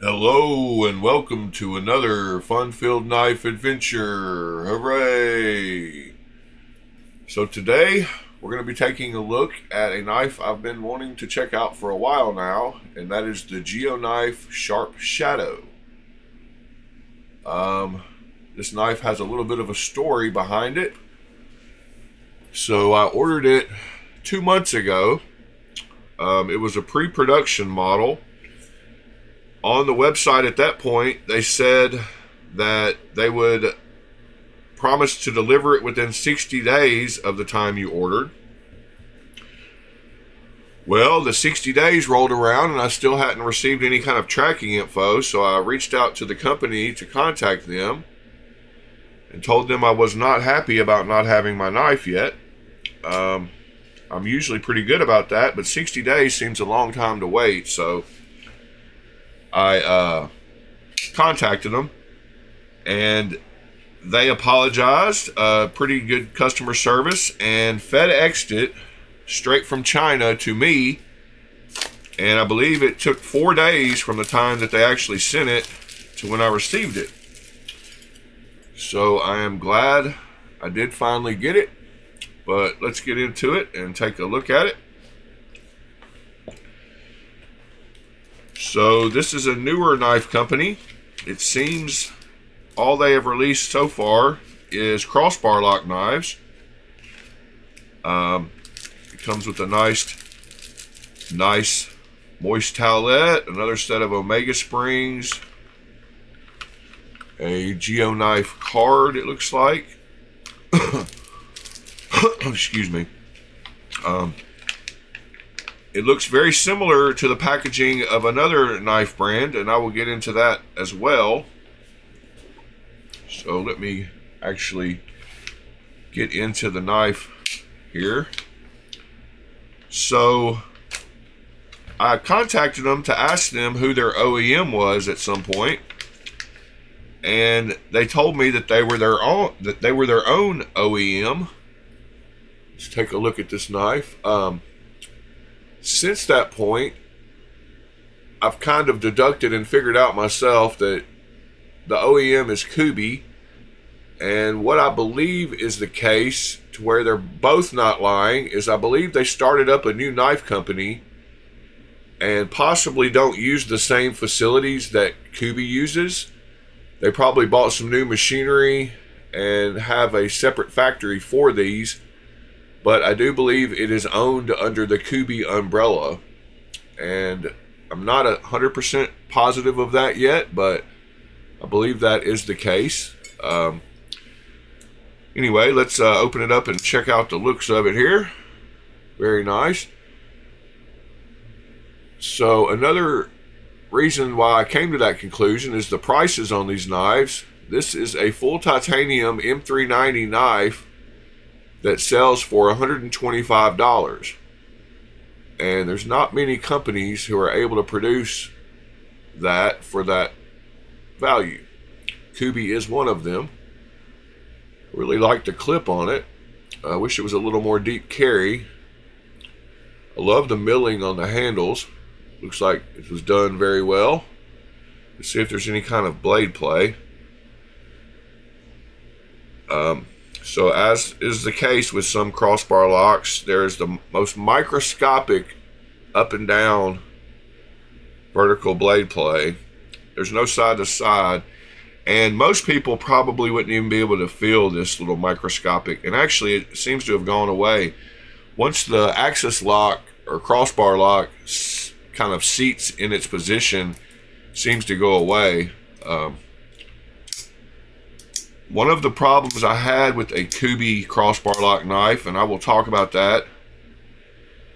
Hello and welcome to another fun-filled knife adventure. Hooray! So today we're going to be taking a look at a knife I've been wanting to check out for a while now, and that is the GeoKnife Sharp Shadow. This knife has a little bit of a story behind it. So I ordered it 2 months ago. It was a pre-production model. On the website at that point, they said that they would promise to deliver it within 60 days of the time you ordered. Well, the 60 days rolled around and I still hadn't received any kind of tracking info, so I reached out to the company to contact them and told them I was not happy about not having my knife yet. I'm usually pretty good about that, but 60 days seems a long time to wait, so I contacted them, and they apologized. Pretty good customer service, and FedExed it straight from China to me. And I believe it took 4 days from the time that they actually sent it to when I received it. So I am glad I did finally get it. But let's get into it and take a look at it. So this is a newer knife company. It seems all they have released so far is crossbar lock knives. It comes with a nice moist towelette, another set of Omega springs, a GeoKnife card it looks like. Excuse me. It looks very similar to the packaging of another knife brand, and I will get into that as well. So let me actually get into the knife here. So I contacted them to ask them who their OEM was at some point, and they told me that they were their own OEM. Let's take a look at this knife. Since that point, I've kind of deducted and figured out myself that the OEM is Kubey, and what I believe is the case, to where they're both not lying, is I believe they started up a new knife company and possibly don't use the same facilities that Kubey uses. They probably bought some new machinery and have a separate factory for these. But I do believe it is owned under the Kubey umbrella. And I'm not 100% positive of that yet, but I believe that is the case. Anyway, let's open it up and check out the looks of it here. Very nice. So another reason why I came to that conclusion is the prices on these knives. This is a full titanium m390 knife that sells for $125, and there's not many companies who are able to produce that for that value. Kubey is one of them. Really like the clip on it. I wish it was a little more deep carry. I love the milling on the handles. Looks like it was done very well. Let's see if there's any kind of blade play. So as is the case with some crossbar locks, there is the most microscopic up and down vertical blade play. There's no side to side, and most people probably wouldn't even be able to feel this little microscopic, and actually it seems to have gone away. Once the axis lock or crossbar lock kind of seats in its position, seems to go away. One of the problems I had with a Kubey crossbar lock knife, and I will talk about that,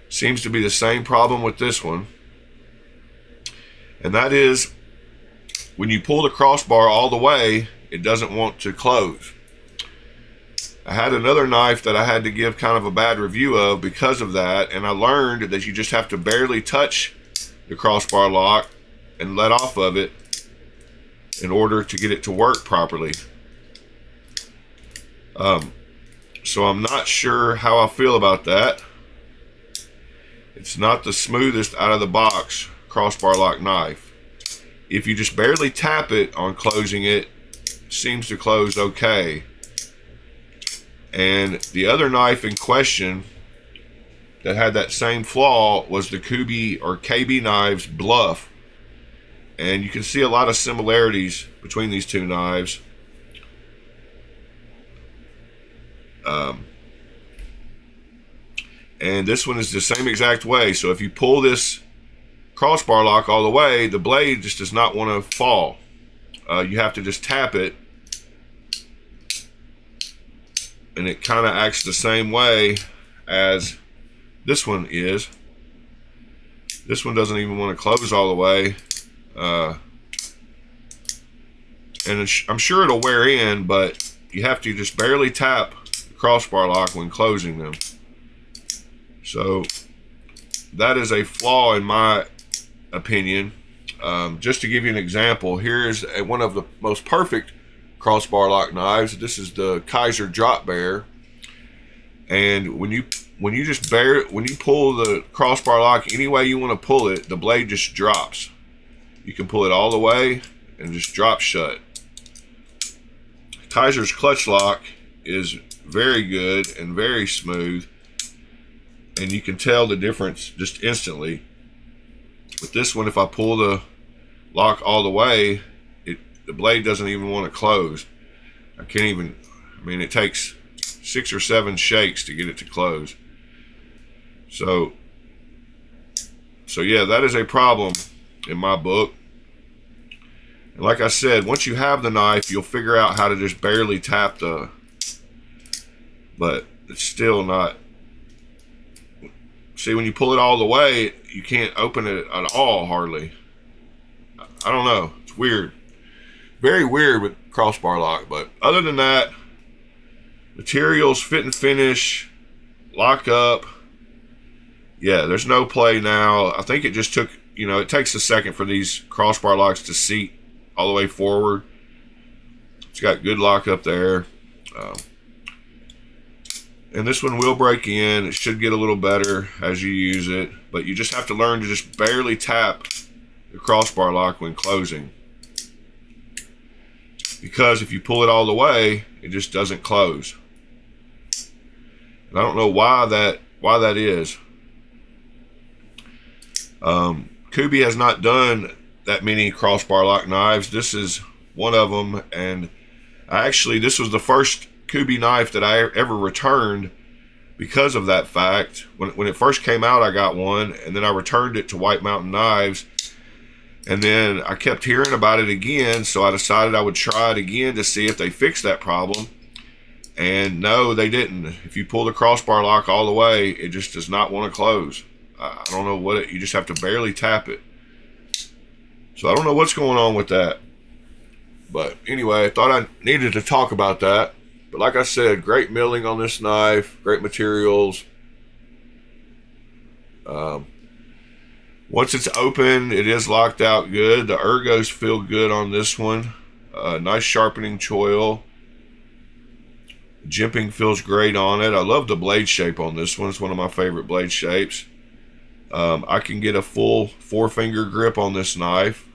seems to be the same problem with this one. And that is, when you pull the crossbar all the way, it doesn't want to close. I had another knife that I had to give kind of a bad review of because of that, and I learned that you just have to barely touch the crossbar lock and let off of it in order to get it to work properly. So I'm not sure how I feel about that. It's not the smoothest out of the box crossbar lock knife. if you just barely tap it on closing it, seems to close okay. And the other knife in question that had that same flaw was the Kubi or KB Knives Bluff. And you can see a lot of similarities between these two knives. And this one is the same exact way. So if you pull this crossbar lock all the way, the blade just does not want to fall. You have to just tap it, and it kind of acts the same way as this one is. This one doesn't even want to close all the way. And I'm sure it'll wear in, but you have to just barely tap the crossbar lock when closing them. So that is a flaw in my opinion. Just to give you an example, here's one of the most perfect crossbar lock knives. This is the Kaiser Drop Bear, and when you pull the crossbar lock any way you want to pull it, the blade just drops. You can pull it all the way and just drop shut. Kaiser's clutch lock is very good and very smooth, and you can tell the difference just instantly. With this one, if I pull the lock all the way, the blade doesn't even want to close. It takes 6 or 7 shakes to get it to close. So yeah, that is a problem in my book. And like I said, once you have the knife, you'll figure out how to just barely tap but it's still not. See, when you pull it all the way, you can't open it at all, hardly. I don't know. It's weird. Very weird with crossbar lock. But other than that, materials, fit and finish, lock up. Yeah, there's no play now. I think it just took, it takes a second for these crossbar locks to seat all the way forward. It's got good lock up there. And this one will break in. It should get a little better as you use it, but you just have to learn to just barely tap the crossbar lock when closing, because if you pull it all the way, it just doesn't close. And I don't know why that is. Kubi has not done that many crossbar lock knives. This is one of them, and this was the first Kubi knife that I ever returned because of that fact. When it first came out, I got one, and then I returned it to White Mountain Knives, and then I kept hearing about it again, so I decided I would try it again to see if they fixed that problem. And no, they didn't. If you pull the crossbar lock all the way, it just does not want to close. I don't know you just have to barely tap it. So I don't know what's going on with that. But anyway, I thought I needed to talk about that. But like I said, great milling on this knife, great materials. Once it's open, it is locked out good. The ergos feel good on this one. Nice sharpening choil. Jimping feels great on it. I love the blade shape on this one. It's one of my favorite blade shapes. I can get a full 4-finger grip on this knife.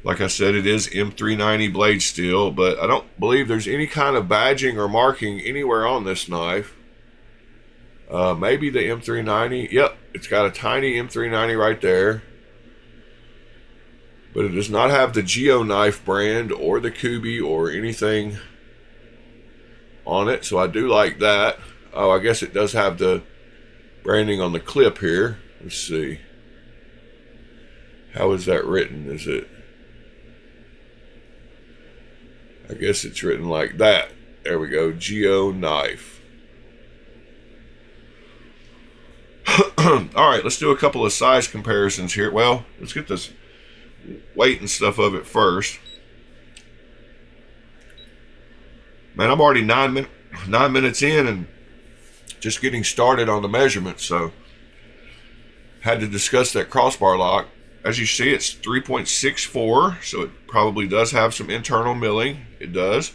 Like I said, it is M390 blade steel, but I don't believe there's any kind of badging or marking anywhere on this knife. Maybe the M390. Yep, it's got a tiny M390 right there. But it does not have the Geo Knife brand or the Kubi or anything on it, so I do like that. Oh, I guess it does have the branding on the clip here. Let's see. How is that written? Is it? I guess it's written like that. There we go. Geo Knife. All right, let's do a couple of size comparisons here. Well, let's get this weight and stuff of it first. Man, I'm already 9 minutes in and just getting started on the measurements, so had to discuss that crossbar lock. As you see, it's 3.64, so it probably does have some internal milling. It does.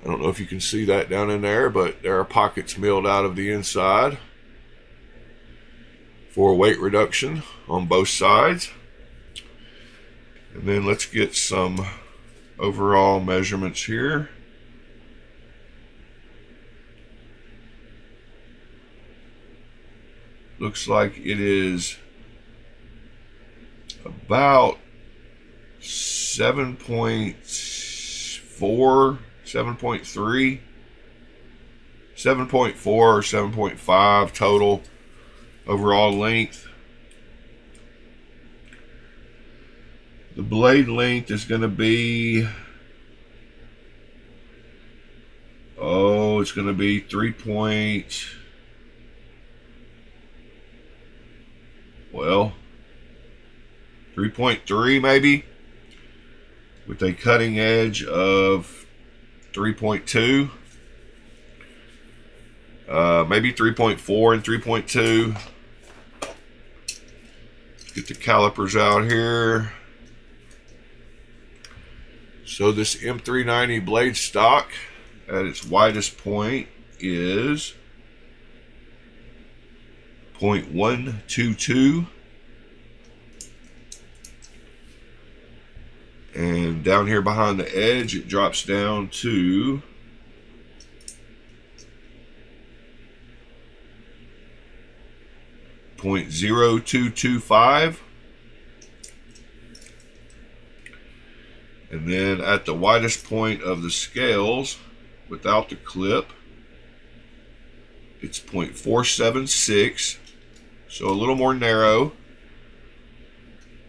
I don't know if you can see that down in there, but there are pockets milled out of the inside for weight reduction on both sides. And then let's get some overall measurements here. Looks like it is about 7.4, 7.3, 7.4 or 7.5 total overall length. The blade length is going to be, it's going to be 3.3 maybe, with a cutting edge of 3.2, maybe 3.4 and 3.2. Get the calipers out here. So this M390 blade stock at its widest point is 0.122. And down here behind the edge, it drops down to 0.0225. And then at the widest point of the scales, without the clip, it's 0.476. So a little more narrow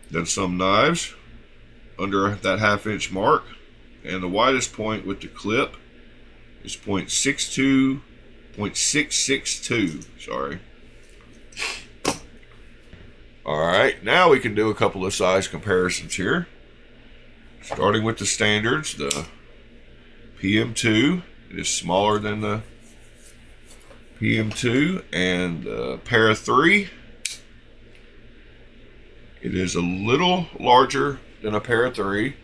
than some knives, under that ½ inch mark. And the widest point with the clip is 0.662, sorry. All right, now we can do a couple of size comparisons here. Starting with the standards, the PM2, it is smaller than the PM2, and the Para 3, it is a little larger than a Para 3,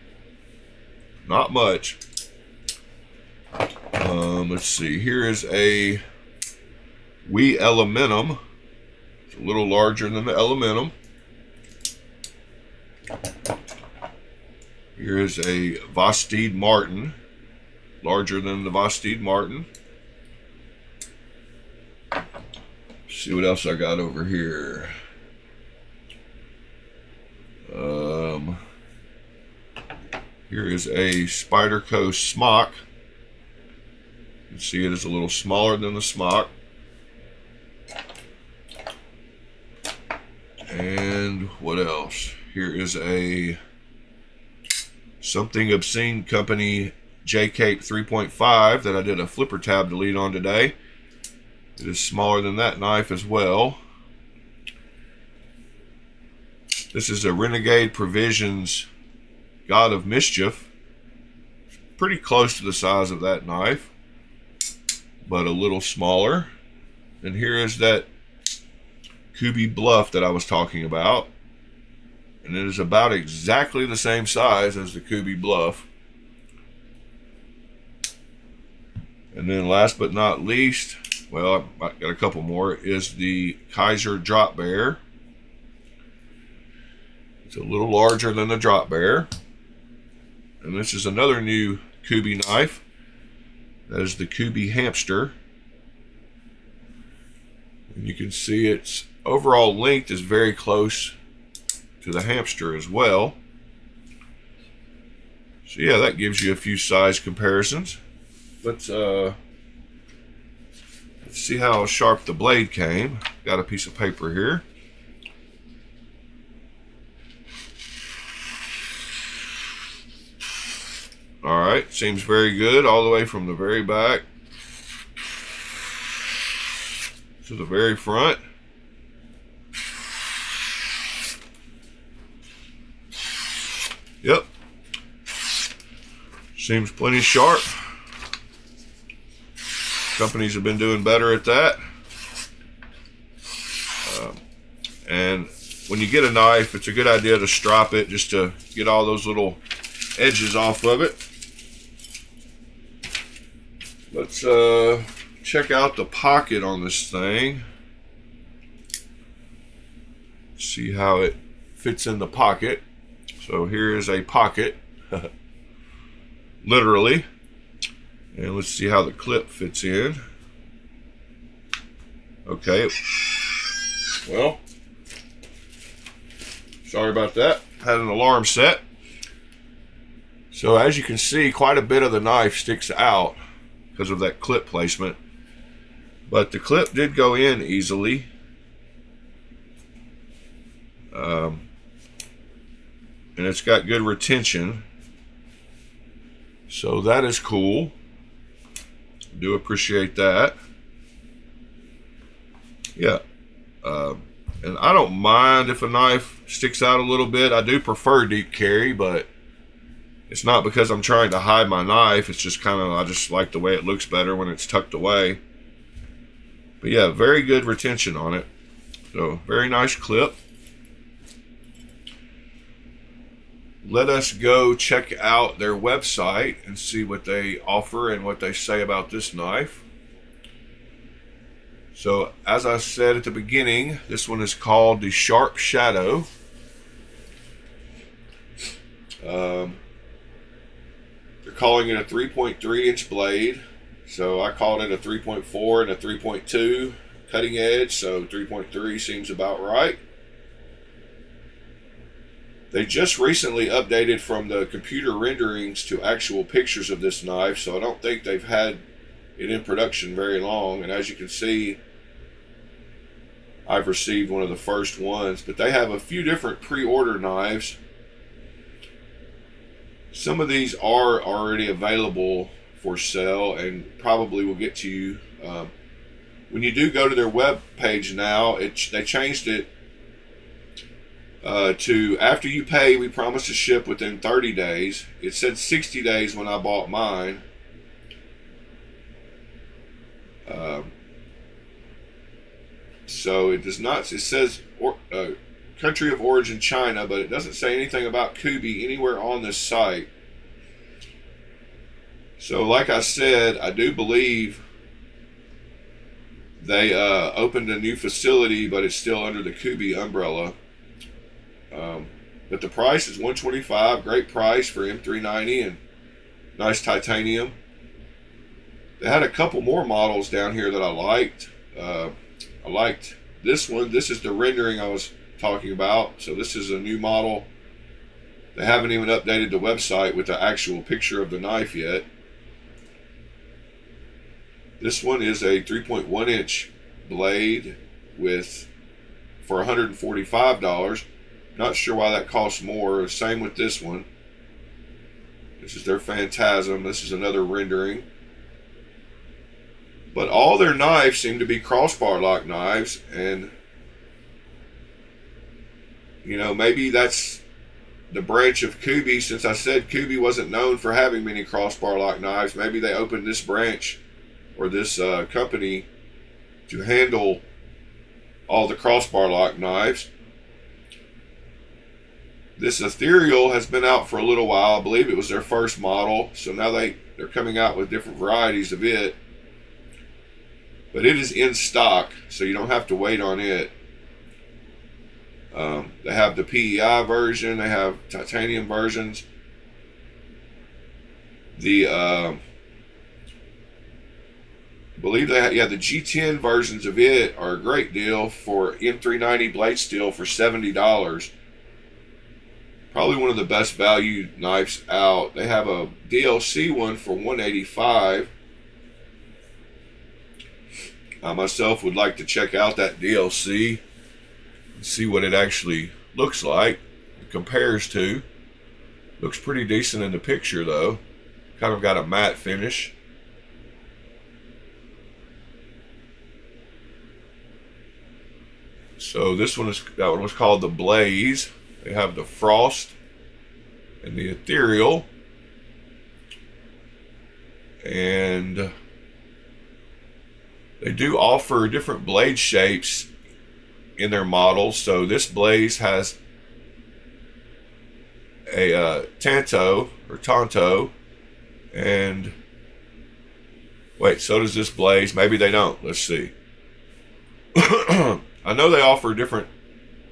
not much. Let's see, here is a Wee Elementum. It's a little larger than the Elementum. Here is a Vostede Martin, larger than the Vostede Martin. Let's see what else I got over here. Here is a Spyderco Smock. You can see it is a little smaller than the Smock. And what else? Here is a Something Obscene Company J-Cape 3.5 that I did a flipper tab delete on today. It is smaller than that knife as well. This is a Renegade Provisions God of Mischief. It's pretty close to the size of that knife, but a little smaller. And here is that Kubi Bluff that I was talking about. And it is about exactly the same size as the Kubi Bluff. And then last but not least, well, I've got a couple more, is the Kaiser Drop Bear. It's a little larger than the Drop Bear. And this is another new Kubi knife. That is the Kubi Hamster. And you can see its overall length is very close to the Hamster as well. So yeah, that gives you a few size comparisons. Let's see how sharp the blade came. Got a piece of paper here. All right, seems very good all the way from the very back to the very front. Yep. Seems plenty sharp. Companies have been doing better at that. And when you get a knife, it's a good idea to strop it just to get all those little edges off of it. Let's check out the pocket on this thing. See how it fits in the pocket. So here is a pocket, literally. And let's see how the clip fits in. Okay. Well, sorry about that. Had an alarm set. So as you can see, quite a bit of the knife sticks out because of that clip placement. But the clip did go in easily. And it's got good retention. So that is cool. Do appreciate that. Yeah. And I don't mind if a knife sticks out a little bit. I do prefer deep carry, but it's not because I'm trying to hide my knife. It's just kind of, I just like the way it looks better when it's tucked away. But yeah, very good retention on it. So very nice clip. Let us go check out their website and see what they offer and what they say about this knife. So as I said at the beginning, this one is called the Sharp Shadow. They're calling it a 3.3 inch blade. So I called it a 3.4 and a 3.2 cutting edge. So 3.3 seems about right. They just recently updated from the computer renderings to actual pictures of this knife, so I don't think they've had it in production very long. And as you can see, I've received one of the first ones, but they have a few different pre-order knives. Some of these are already available for sale and probably will get to you. When you do go to their web page now, they changed it to after you pay, we promise to ship within 30 days. It said 60 days when I bought mine. So it does not, it says country of origin China, but it doesn't say anything about Kubi anywhere on this site. So like I said, I do believe they opened a new facility, but it's still under the Kubi umbrella. But the price is $125, great price for M390 and nice titanium. They had a couple more models down here that I liked. I liked this one. This is the rendering I was talking about. So this is a new model. They haven't even updated the website with the actual picture of the knife yet. This one is a 3.1 inch blade for $145. Not sure why that costs more. Same with this one. This is their Phantasm. This is another rendering. But all their knives seem to be crossbar lock knives, and you know, maybe that's the branch of Kubi. Since I said Kubi wasn't known for having many crossbar lock knives, maybe they opened this branch or this company to handle all the crossbar lock knives. This Ethereal has been out for a little while. I believe it was their first model, so now they're coming out with different varieties of it. But it is in stock, so you don't have to wait on it. They have the PEI version. They have titanium versions. I believe they have, the G10 versions of it are a great deal for M390 blade steel for $70. Probably one of the best value knives out. They have a DLC one for $185. I myself would like to check out that DLC and see what it actually looks like. It compares to. Looks pretty decent in the picture though. Kind of got a matte finish. So that one was called the Blaze. They have the Frost and the Ethereal. And they do offer different blade shapes in their models. So this Blaze has a Tanto, and wait, so does this Blaze. Maybe they don't. Let's see. I know they offer different.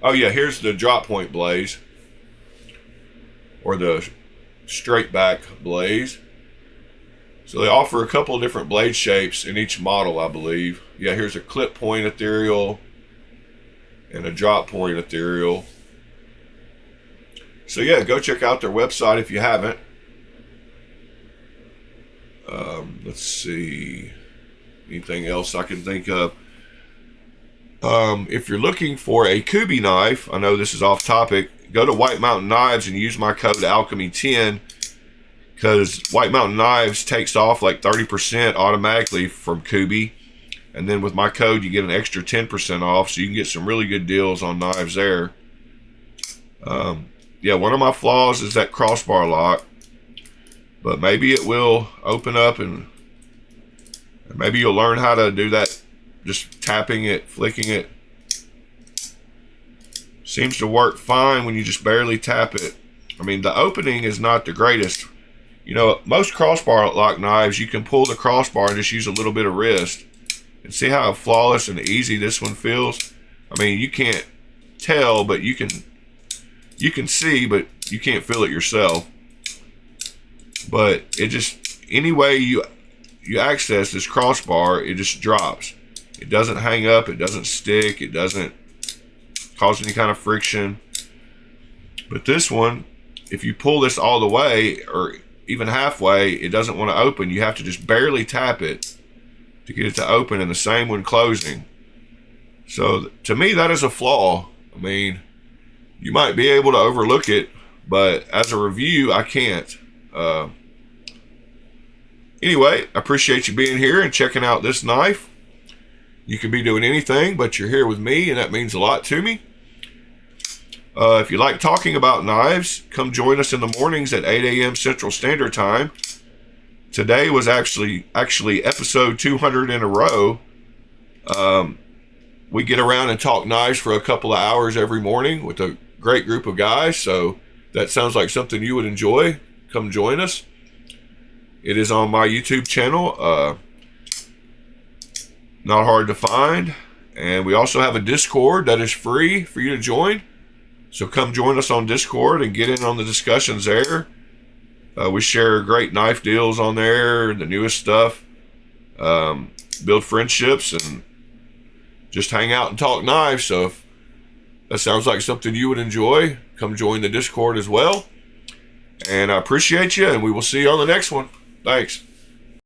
Oh yeah, here's the drop point Blaze. or the straight back blades. So they offer a couple of different blade shapes in each model, I believe. Yeah, here's a clip point ethereal and a drop point ethereal. So yeah, go check out their website if you haven't. Let's see, anything else I can think of. If you're looking for a Kubi knife, I know this is off topic, go to White Mountain Knives and use my code Alchemy10, because White Mountain Knives takes off like 30% automatically from Kubi, and then with my code you get an extra 10% off, so you can get some really good deals on knives there. Yeah, one of my flaws is that crossbar lock, but maybe it will open up and maybe you'll learn how to do that, just tapping it, flicking it. Seems to work fine when you just barely tap it. I mean, the opening is not the greatest. You know, most crossbar lock knives, you can pull the crossbar and just use a little bit of wrist. And see how flawless and easy this one feels? I mean, you can't tell, but you can see, but you can't feel it yourself. But it just, any way you access this crossbar, it just drops. It doesn't hang up, it doesn't stick, it doesn't cause any kind of friction. But this one, if you pull this all the way or even halfway, it doesn't want to open. You have to just barely tap it to get it to open, and the same when closing. So to me, that is a flaw. I mean, you might be able to overlook it, but as a review, I can't. Anyway, I appreciate you being here and checking out this knife. You could be doing anything, but you're here with me, and that means a lot to me. If you like talking about knives, come join us in the mornings at 8 a.m. Central Standard Time. Today was actually episode 200 in a row. We get around and talk knives for a couple of hours every morning with a great group of guys, so that sounds like something you would enjoy. Come join us. It is on my YouTube channel. Not hard to find. And we also have a Discord that is free for you to join. So come join us on Discord and get in on the discussions there. We share great knife deals on there, the newest stuff. Build friendships and just hang out and talk knives. So if that sounds like something you would enjoy, come join the Discord as well. And I appreciate you, and we will see you on the next one. Thanks.